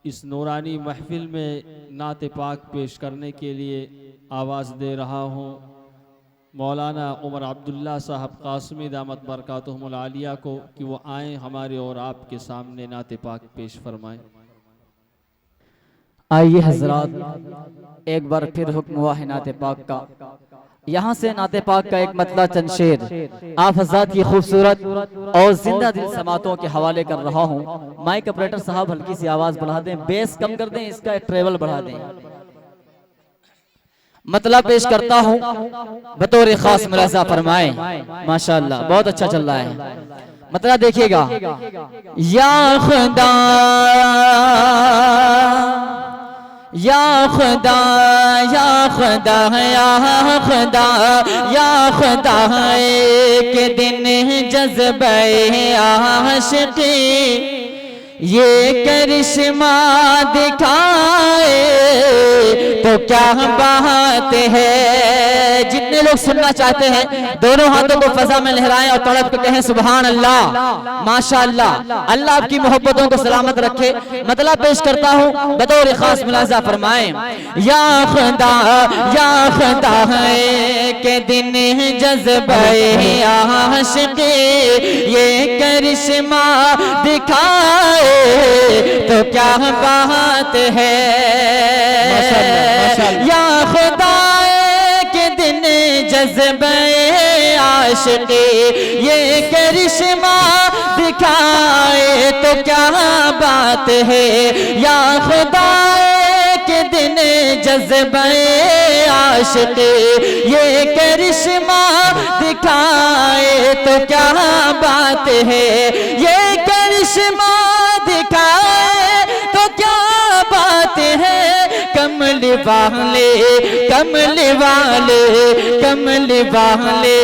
इस नूरानी महफिल में नात पाक पेश करने के लिए आवाज़ दे रहा हूँ मौलाना उमर अब्दुल्ला साहब कासमी दामत बरकातुहुमुल आलिया को कि वो आए हमारे और आपके सामने नात पाक पेश फरमाएं। आइए हजरात, एक बार फिर हुक्म हुआ है नाते पाक का। यहाँ से नाते पाक का एक मतला चंद शेर आप हजरात की खूबसूरत और जिंदा दिल समातों के हवाले कर रहा हूँ। माइक ऑपरेटर साहब हल्की सी आवाज बढ़ा दें, बेस कम कर दें, इसका ट्रेवल बढ़ा दें। मतला पेश करता हूँ बतौर खास मुलाजा फरमाए। माशाअल्लाह बहुत अच्छा चल रहा है। मतला देखिएगा। या खुदा या खुदा या खुदा या खुदा या खुदा, एक दिन जज्बे आशिकी ये करिश्मा दिखाए तो क्या बात है। जितने लोग सुनना चाहते हैं दोनों हाथों को फजा में लहराएं और तड़प के कहें सुभान अल्लाह माशाअल्लाह। अल्लाह आपकी मोहब्बतों को सलामत रखे। मतलब पेश करता हूँ बतौर खास मुलाजा फरमाएं। या खुदा है के दिन जज्बे आशिकी ये करिश्मा दिखाए तो क्या बात है। या खुदा के दिन जज्बे आशिकी ये करिश्मा दिखाए तो क्या बात है। या खुदा के दिन जज्बे आशिकी ये करिश्मा दिखाए तो क्या बात है। ये करिश्मा दिखाए तो क्या बात है। कमल वाले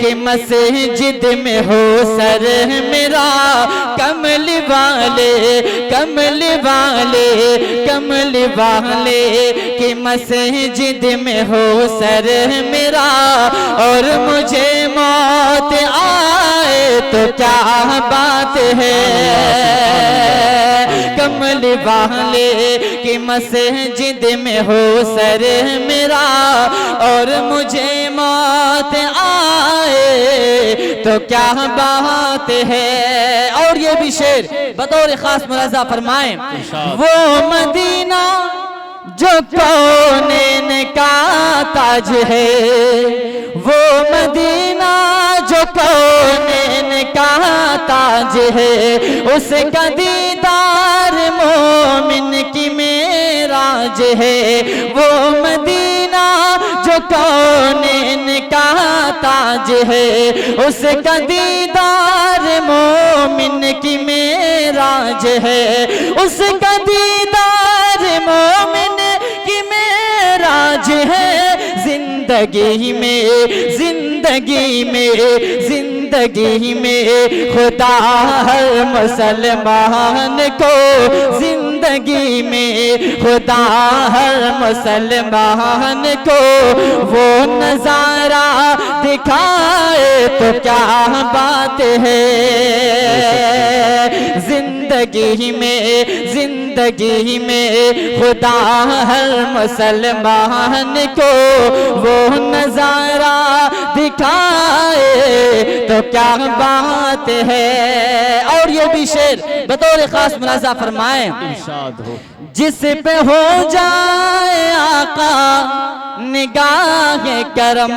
के मस्जिद में हो सर मेरा। कमल वाले के मस्जिद में हो सर मेरा। और मुझे मौत आए तो क्या बात है। कमल वाले के मस्जिद में हो सर मेरा और मुझे मौत आए तो क्या बात है। और ये भी शेर बतौर खास मुलाजा फरमाएं। वो मदीना जो कौनैन का ताज है, वो मदीना जो कौनैन का ताज है, उसका दीदार मोमिन की मेराज है। वो मदीना जो कौनैन का ताज है, उसका दीदार मोमिन की मेराज है। उसका दीदार मोमिन की मेराज है। जिंदगी में खुदा हर मुसलमान को, जिंदगी में खुदा हर मुसलमान को वो नजारा दिखाए तो क्या बात है। जिंदगी में खुदा हर मुसलमान को वो नजारा दिखाए तो क्या बात है। और ये भी शेर बतौर खास मुलाजा फरमाएं। जिस पे हो जाए आका निगाह करम,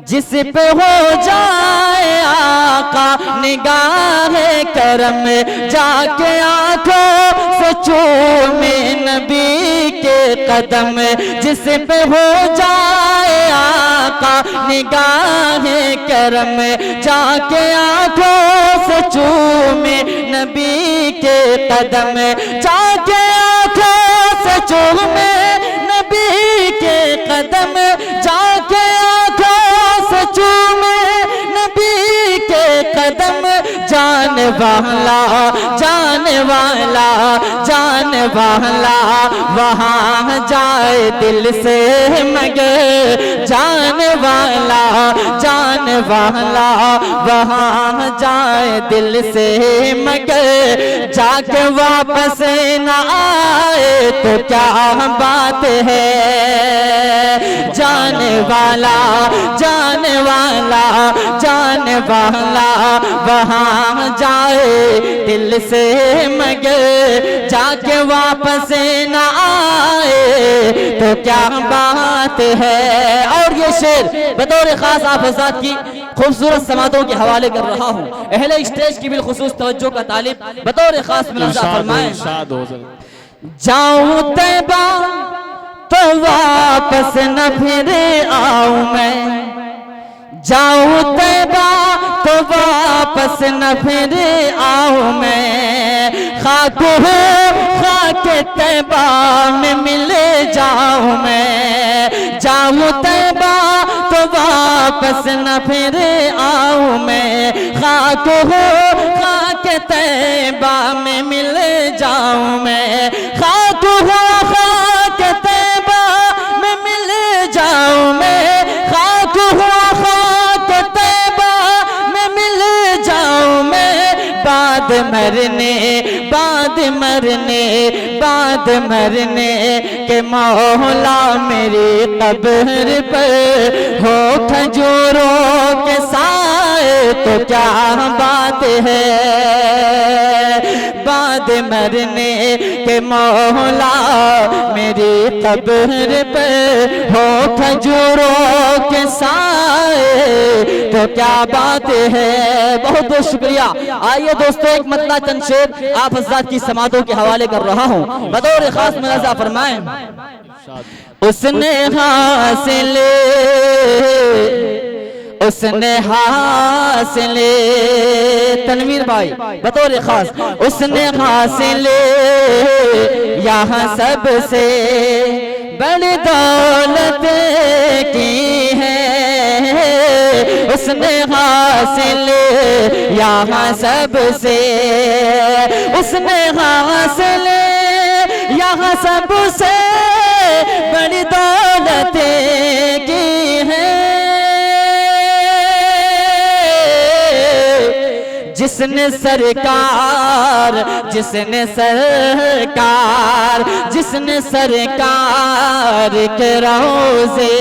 जिस पे हो जाए आका निगाह करम, जाके आंखों से चूमे नबी के कदम। जिस पे हो जाए आका निगाह करम, जाके आंखों से चूमे नबी के कदम। जाके आंखों से चूमे नबी के कदम, जाके आंखों से चूमे नबी के कदम। जान वाला जान वाला जान वाला वहाँ जाए दिल से मगर जान वाला वहाँ जाए दिल से मगर जाके वापस न आए तो क्या बात है। जाने वाला वहाँ जाए दिल से मगर जाके वापस न आए तो क्या बात है। और ये शेर बतौर खास आप हज़रात की खूबसूरत समातों के हवाले कर रहा हूँ। अहले स्टेज की बिलखुसूस तवज्जो का तालिब बतौर खास मुलाज़ा फरमाएं। जाऊँ तैबा तो वापस न फिर आऊँ मैं, जाऊँ तैबा तो वापस न फिर आऊँ मैं। खाक तैबा में मिल जाऊँ मैं, जाऊँ तैबा तो वापस न फिर आऊँ मैं। खाक तैबा में मिल जाऊँ मैं, खाक तैबा में मिल जाऊँ मैं, खाक तैबा में मिल जाऊँ मैं। बाद मरने के मौला मेरी कब्र पर हो खजूरों के साए तो क्या बात है। बाद मरने के मौला मेरी कब्र पर हो खजूरों के साए तो क्या बात है। बहुत बहुत शुक्रिया। आइए दोस्तों एक मतला चंद शेर आप हज़रात की समातों के हवाले कर रहा हूँ। बतौर खास मुलाज़ा फरमाएं। उसने हासिल तनवीर भाई बतौर खास उसने हासिल यहाँ सबसे बड़ी दौलत की है। उसने हासिल यहाँ सबसे उसने हासिल यहाँ सबसे बड़ी दौलत की है। जिसने सरकार के रोज़े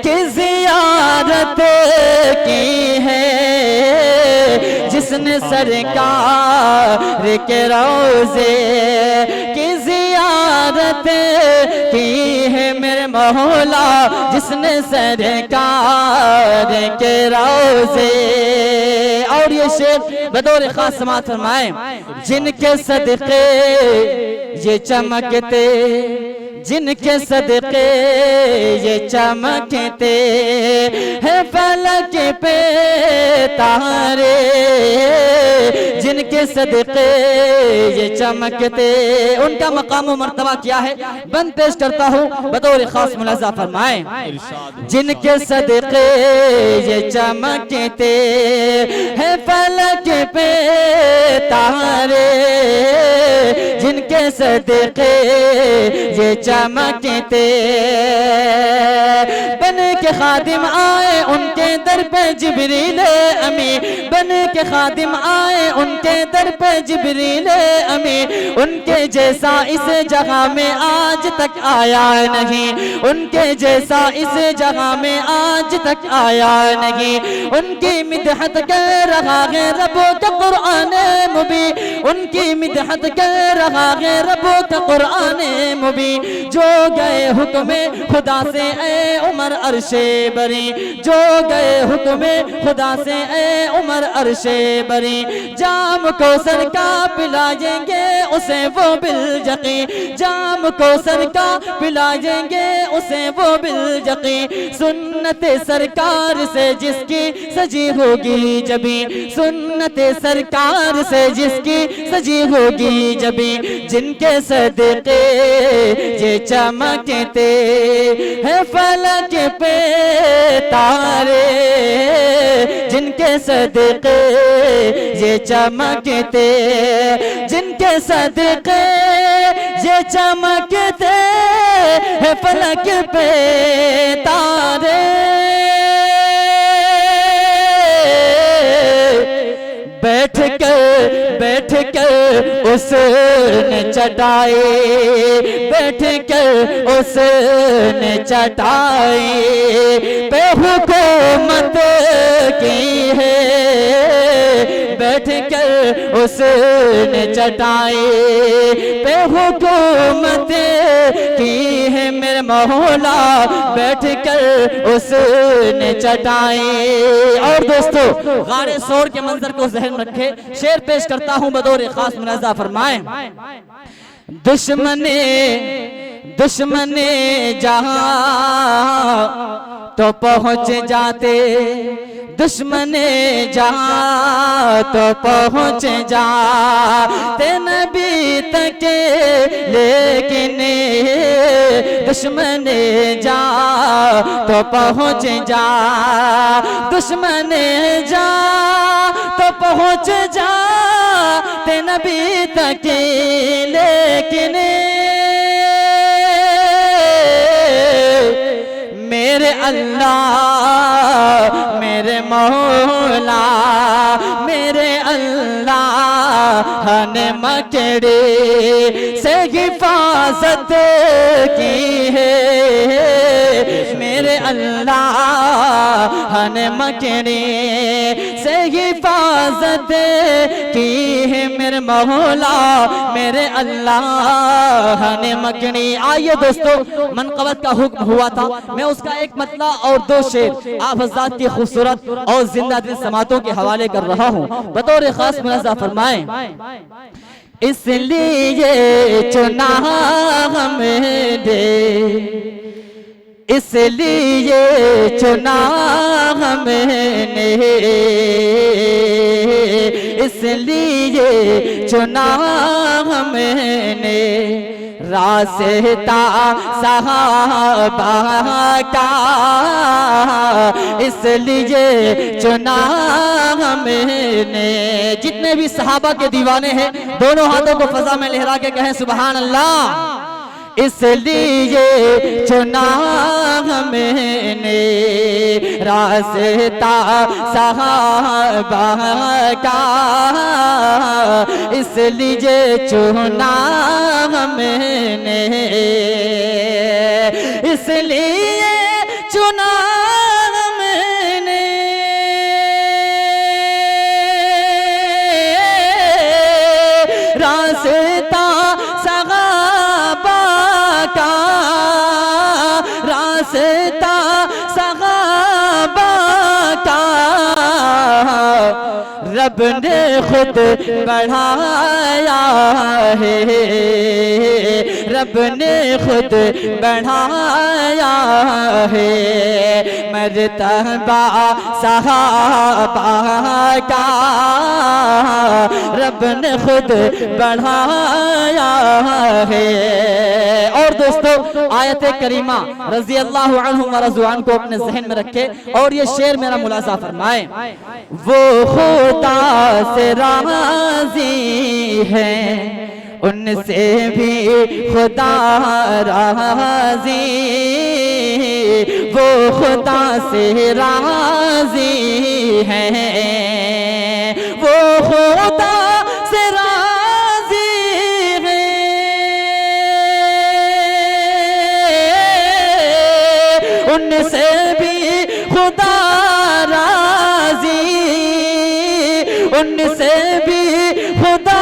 की ज़ियारत की है। जिसने सरकार के रोज़े की ज़ियारत की है मेरे मौला। जिसने सरकार के रोज़े और ये शेर बतौर खास समात फरमाएं। जिनके सदक़े ये चमकते जिनके सदक़े ये चमकते हैं फलक पे तारे। जिनके सदक़े ये चमकते उनका मकाम मर्तबा क्या है बंद पेश करता हूँ बतौर खास मुलाज़ा फरमाएं। जिनके सदक़े ये चमकते हैं फलक पे तारे। जिनके सदक़े ये चमकते बन के खादिम आए उनके दर पे जिब्रील अमी। बन के खादिम आए उनके दर पे जिब्रील अमी। उनके जैसा इस जगह में आज तक आया नहीं। उनके जैसा इस जगह में आज तक आया नहीं। उनकी मिदहत कर रहा है रब्बो का कुरान मुबीन। उनकी मिदहत कर रहा है रब्बो का कुरान मुबीन। जो गए हुक्म खुदा से ए उमर अरशे बरी। जो गए हुक्म खुदा से ए उमर अरशे बरी। जाम कौसर का पिलाएंगे उसे वो बिल यकीन। जाम कौसर का पिलाएंगे उसे वो बिल यकीन। सुन्नत सरकार से जिसकी सजी होगी जबी। सुन्नत सरकार से जिसकी सजी होगी जबी जिनके सदके ये चमकते हैं फलक पे तारे, जिनके सदके ये चमकते, जिनके सदके ये चमकते हैं फलक पे तारे। बैठ कर उसने चटाई, बैठ कर उसने चटाई पे हुकूमत की है, बैठ कर उसने चटाई पे हुकूमत की है मेरे मौला, बैठ कर उसने चटाई। और दोस्तों गारे शोर के मंजर को जहन में रखे शेर पेश करता हूं बदौर खास मुनाज़ा फरमाएं। दुश्मने जहां तो पहुंच जाते, दुश्मने जहां तो पहुंच जाते नबी तक, लेकिन दुश्मने जहां तो पहुंच जा, दुश्मने जहां तो पहुंच जाते नबी तक, लेकिन मेरे अल्लाह मेरे मौला मेरे अल्लाह ने मकड़ी से हिफाजत की है, मेरे अल्लाह ने मकड़ी से हिफाजत की है मेरे मौला मेरे अल्लाह ने मकड़ी। आइए दोस्तों मनक़बत का हुक्म हुआ था, मैं उसका एक मतला और दो शेर आप हज़रात की खूबसूरत और जिंदा दिल समातों के हवाले कर रहा हूँ बतौर खास मुनाज़ा फरमाएं। इसलिए चुना हमने, इसलिए चुना हमने, इसलिए चुना हमने रास्ता सहाबा का, इसलिए चुना हमने। जितने भी सहाबा के दीवाने हैं दोनों हाथों को फजा में लहरा के कहें सुभान अल्लाह। इसलिए चुना हमने रास्ता सहाबा का, इसलिए चुना हमने, इसलिए चुना हमने रास्ता सहाबा का, रास्ता सहाबा का रब ने खुद बढ़ाया है, रब ने खुद बढ़ाया है मर्तबा सहाबा का, रब ने खुद बढ़ाया है। और दोस्तों आयत करीमा रज़ी अल्लाह अन्हुम व रज़ू अन्हु को अपने ज़हन में रखे और ये शेर मेरा मुलाज़ा फरमाएं। वो खुदा से राज़ी है उनसे भी खुदा राज़ी, वो खुदा से राज़ी है, वो खुदा से राज़ी है, उनसे भी खुदा राज़ी, उनसे भी खुदा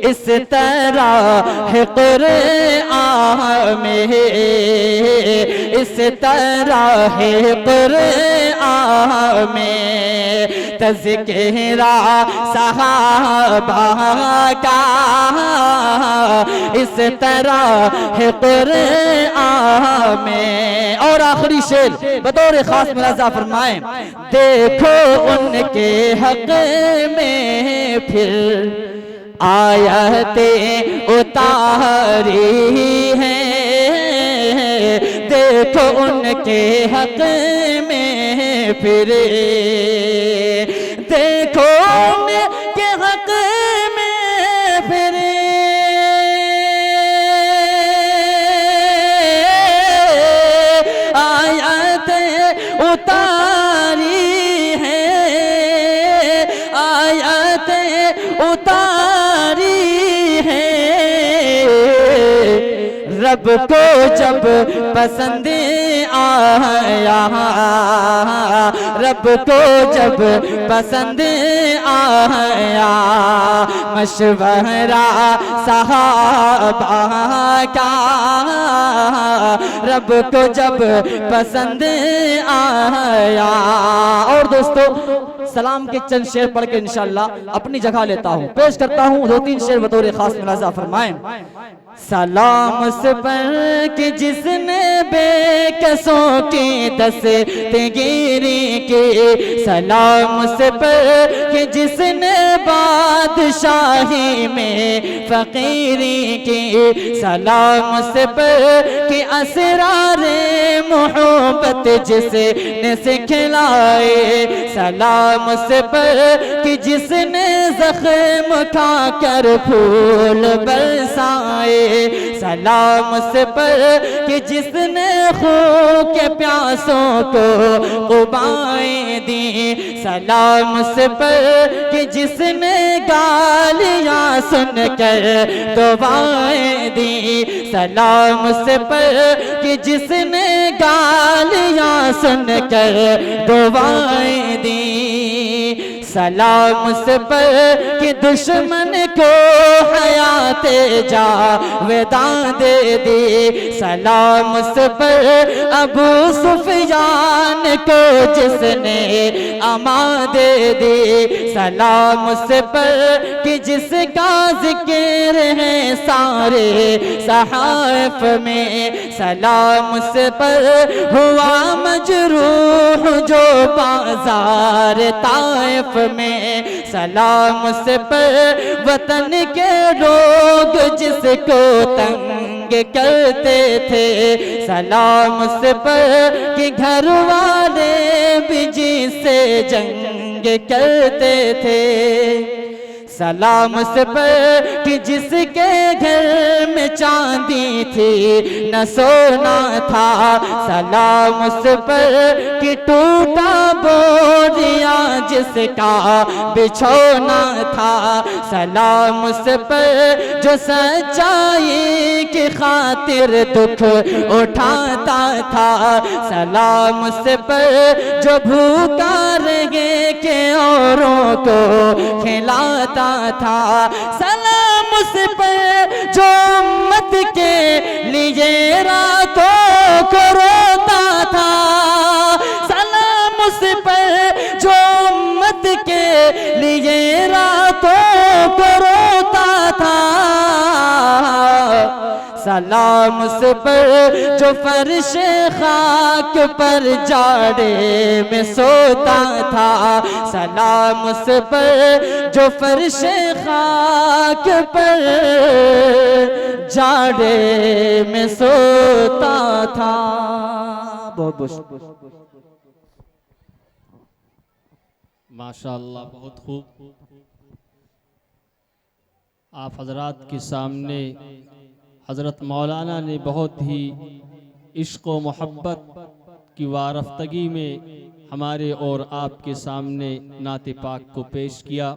इस तरह है कुरआन में, इस तरह है कुरआन में तज़किरा सहाबा का, इस तरह है कुरआन में। और आखिरी शेर बतौर खास मुलाज़ा फरमाएं, देखो उनके हक में फिर आयतें उतारी हैं, देखो उनके हक में फिर, देखो उनके हक में फिर आयतें उतारी हैं, आयतें उतारी हैं। रब को जब पसंद आया, रब को जब पसंद आया, मशवरा सहाबा का, रब को जब पसंद आया। और दोस्तों सलाम के चंद शेर पढ़ के इंशाअल्लाह अपनी जगह लेता हूँ, पेश करता हूँ 2-3 शेर बतौर खास मुलाज़ा फरमाएं। सलाम उस पर कि जिसने बेकसों की दस्तगीरी की, सलाम उस पर कि जिसने बादशाही में फकीरी की, सलाम उस पर कि असरारे मोहब्बत जिसने सिखलाए, सलाम उस पर कि जिसने जख्म खाकर फूल बरसाए, सलाम उस पर कि जिसने खून के प्यासों को कुबाएं दी, सलाम उस पर कि जिसने गालियां सुनकर दुआएं दी, सलाम उस पर कि जिसने गालियां सुनकर दुआएं दी, सलाम उस पर कि दुश्मन को हयात जावेदा दे दी, सलाम उस पर अबू सुफियान को जिसने अमा दे दी, सलाम उस पर कि जिसका जिक्र है सारे सहाफ़ में, सलाम उस पर हुआ मजरूह जो बाजार ताइफ में, सलाम उस पर वतन के लोग जिसको तंग करते थे, सलाम उस पर कि घर वाले भी जिससे जंग करते थे, सलाम उस पर कि जिसके घर में चांदी थी न सोना था, सलाम उस पर कि टूटा बोरिया जिसका बिछोना था, सलाम उस पर जो सच्चाई की खातिर दुख उठाता था, सलाम उस पर जो भूखा रहे के औरों को खिलाता था, सलाम उस पर जो उम्मत के लिए रातों को रोता था, सलाम उस पर जो उम्मत के लिए रातों को रोता था, सलाम उस पर जो फर्श खाक पर जाड़े में सोता था, सलाम उस पर जो फर्श खाक पर जाड़े में सोता था। बहुत बहुत माशाअल्लाह, बहुत खूब। आप हजरात के सामने हज़रत मौलाना ने बहुत ही इश्क़ व मोहब्बत की वारफ्तगी में हमारे और आपके सामने नात पाक को पेश किया।